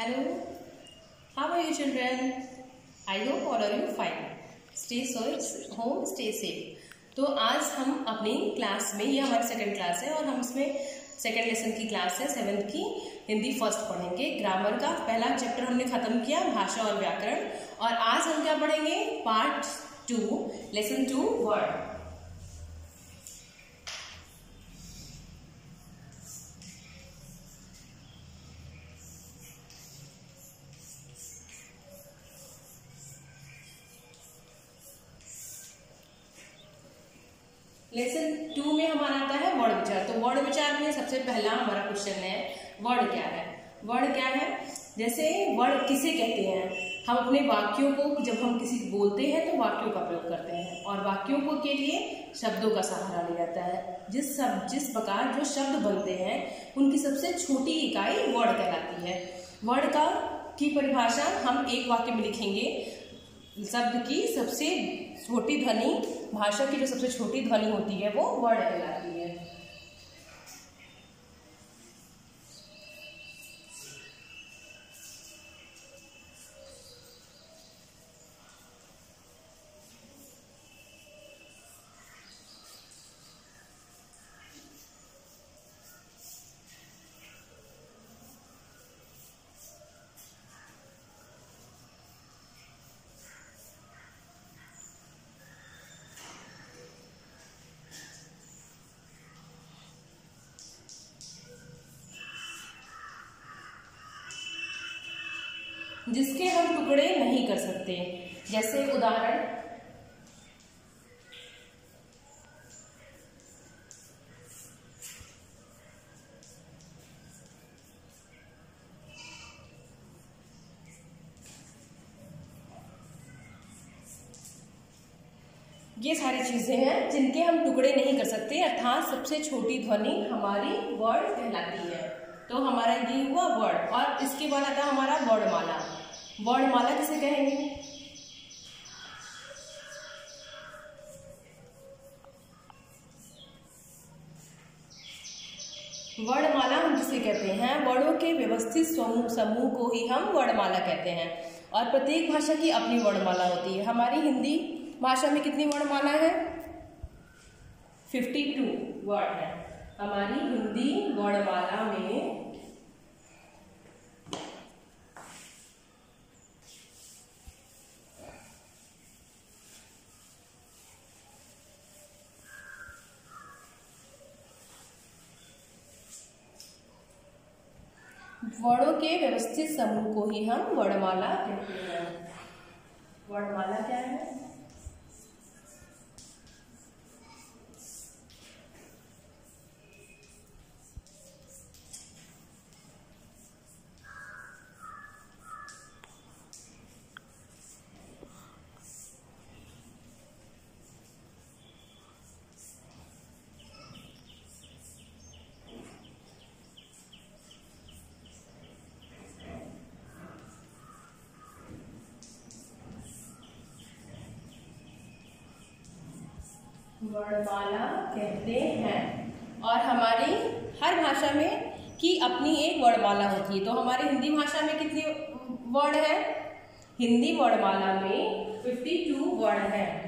Hello, how are you children? I hope all are you fine. Stay safe, home, stay safe. तो आज हम अपनी class में, ये हमारी सेकंड क्लास है और हम इसमें सेकंड लेसन की क्लास है 7th की हिंदी फर्स्ट पढ़ेंगे। ग्रामर का पहला चैप्टर हमने खत्म किया, भाषा और व्याकरण, और आज हम क्या पढ़ेंगे? Part 2 lesson 2 word. लेसन 2 में हमारा आता है वर्ड विचार। तो वर्ड विचार में सबसे पहला हमारा क्वेश्चन है, वर्ड क्या है? वर्ड क्या है? जैसे वर्ड किसे कहते हैं? हम अपने वाक्यों को, जब हम किसी को बोलते हैं तो वाक्यों का प्रयोग करते हैं, और वाक्यों को के लिए शब्दों का सहारा लिया जाता है। जिस प्रकार जो शब्द बनते हैं उनकी सबसे छोटी इकाई वर्ड कहलाती है। वर्ड की परिभाषा हम एक वाक्य में लिखेंगे। शब्द की सबसे छोटी ध्वनि, भाषा की जो सबसे छोटी ध्वनि होती है वो वर्ड कहलाती है। जिसके हम टुकड़े नहीं कर सकते, जैसे उदाहरण, ये सारी चीजें हैं जिनके हम टुकड़े नहीं कर सकते, अर्थात सबसे छोटी ध्वनि हमारी वर्ड कहलाती है। तो हमारा ये हुआ वर्ड, और इसके बाद आता है हमारा वर्णमाला। वर्णमाला किसे कहेंगे? वर्णमाला हम जिसे कहते हैं, वर्णों के व्यवस्थित समूह को ही हम वर्णमाला कहते हैं, और प्रत्येक भाषा की अपनी वर्णमाला होती है। हमारी हिंदी भाषा में कितनी वर्णमाला है? 52 वर्ड है। हमारी हिंदी वर्णमाला में वर्णों के व्यवस्थित समूह को ही हम वर्णमाला कहते हैं। वर्णमाला क्या है? वर्णमाला कहते हैं, और हमारी हर भाषा में की अपनी एक वर्णमाला होती है। तो हमारी हिंदी भाषा में कितनी वर्ड है? हिंदी वर्णमाला में 52 वर्ड है।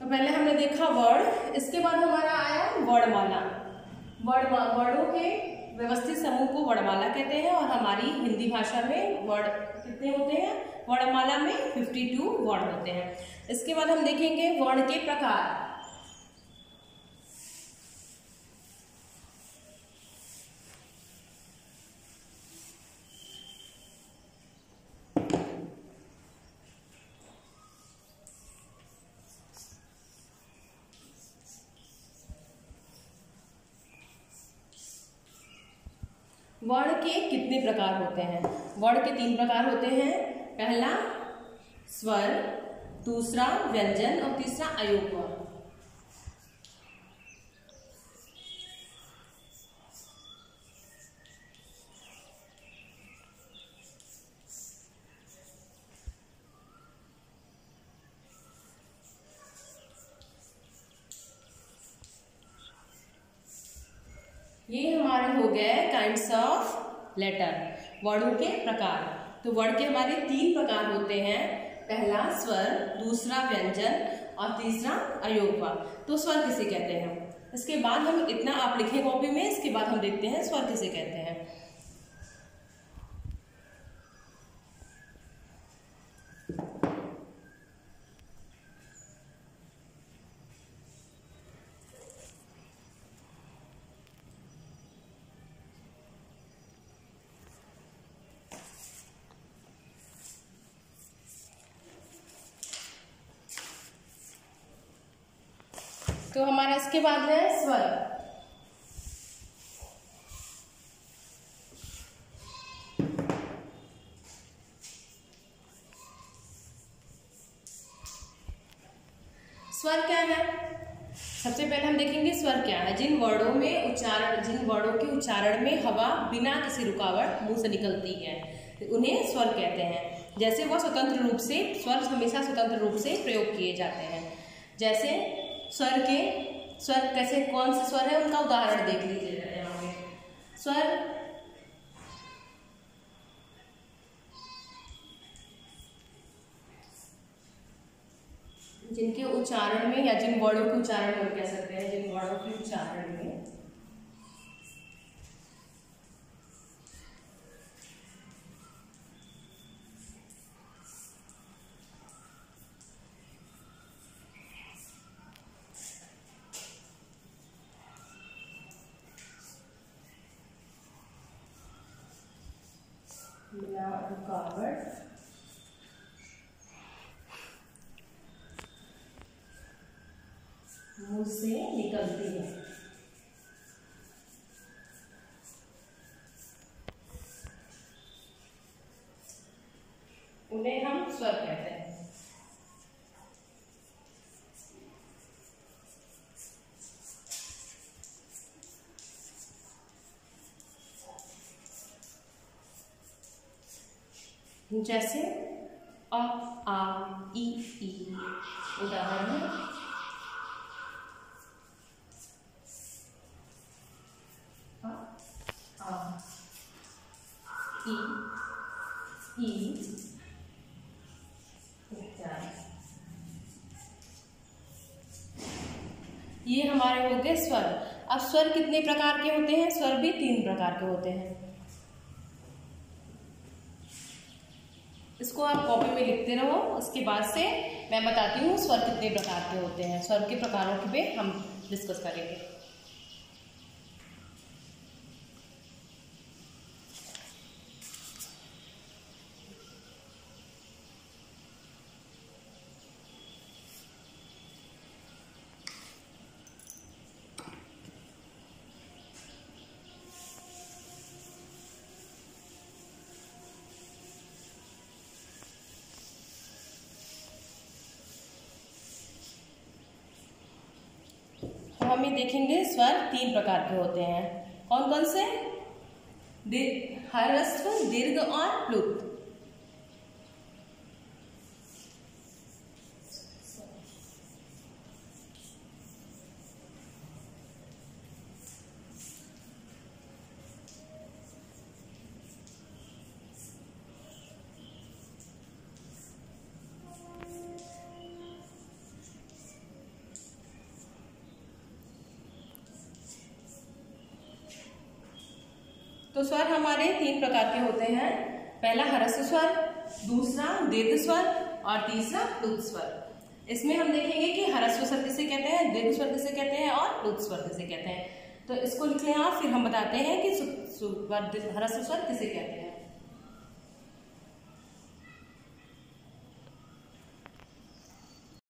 तो पहले हमने देखा वर्ड, इसके बाद हमारा आया वर्णमाला। वर्डों के व्यवस्थित समूह को वर्णमाला कहते हैं, और हमारी हिंदी भाषा में वर्ड कितने होते हैं? वर्णमाला में 52 वर्ड होते हैं। इसके बाद हम देखेंगे वर्ण के प्रकार। वर्ण के कितने प्रकार होते हैं? वर्ण के 3 प्रकार होते हैं। पहला स्वर, दूसरा व्यंजन, और तीसरा अयोग वर्ण। गए काइंड्स ऑफ लेटर, वर्डों के प्रकार। तो वर्ड के हमारे 3 प्रकार होते हैं, पहला स्वर, दूसरा व्यंजन और तीसरा अयोगवा। तो स्वर किसे कहते हैं, इसके बाद हम इतना आप लिखें कॉपी में, इसके बाद हम देखते हैं स्वर किसे कहते हैं। तो हमारा इसके बाद है स्वर। स्वर क्या है, सबसे पहले हम देखेंगे स्वर क्या है। जिन वर्डों के उच्चारण में हवा बिना किसी रुकावट मुंह से निकलती है उन्हें स्वर कहते हैं। जैसे वह स्वतंत्र रूप से, स्वर हमेशा स्वतंत्र रूप से प्रयोग किए जाते हैं। जैसे स्वर कैसे, कौन से स्वर है उनका उदाहरण देख लीजिए यहाँ पे। स्वर जिनके उच्चारण में, या जिन वर्डों के उच्चारण में कह सकते हैं, जिन वर्डों के उच्चारण में बिना रुकावट मुंह से निकलती है, उन्हें हम स्वर कहते हैं। जैसे अ, आ, ई, उदाहरण है आ, ई, ये हमारे हो गए स्वर। अब स्वर कितने प्रकार के होते हैं, स्वर भी 3 प्रकार के होते हैं। इसको आप कॉपी में लिखते रहो, उसके बाद से मैं बताती हूँ स्वर कितने प्रकार के होते हैं। स्वर के प्रकारों पे हम डिस्कस करेंगे। हम ये देखेंगे स्वर 3 प्रकार के होते हैं। कौन कौन से, ह्रस्व, दीर्घ और प्लुत। तो स्वर हमारे 3 प्रकार के होते हैं, पहला ह्रस्व स्वर, दूसरा दीर्घ स्वर और तीसरा प्लुत स्वर। इसमें हम देखेंगे कि ह्रस्व स्वर किसे कहते हैं, दीर्घ स्वर किसे कहते हैं और प्लुत स्वर किसे कहते हैं। तो इसको लिख लें आप, फिर हम बताते हैं कि ह्रस्व स्वर किसे कहते हैं।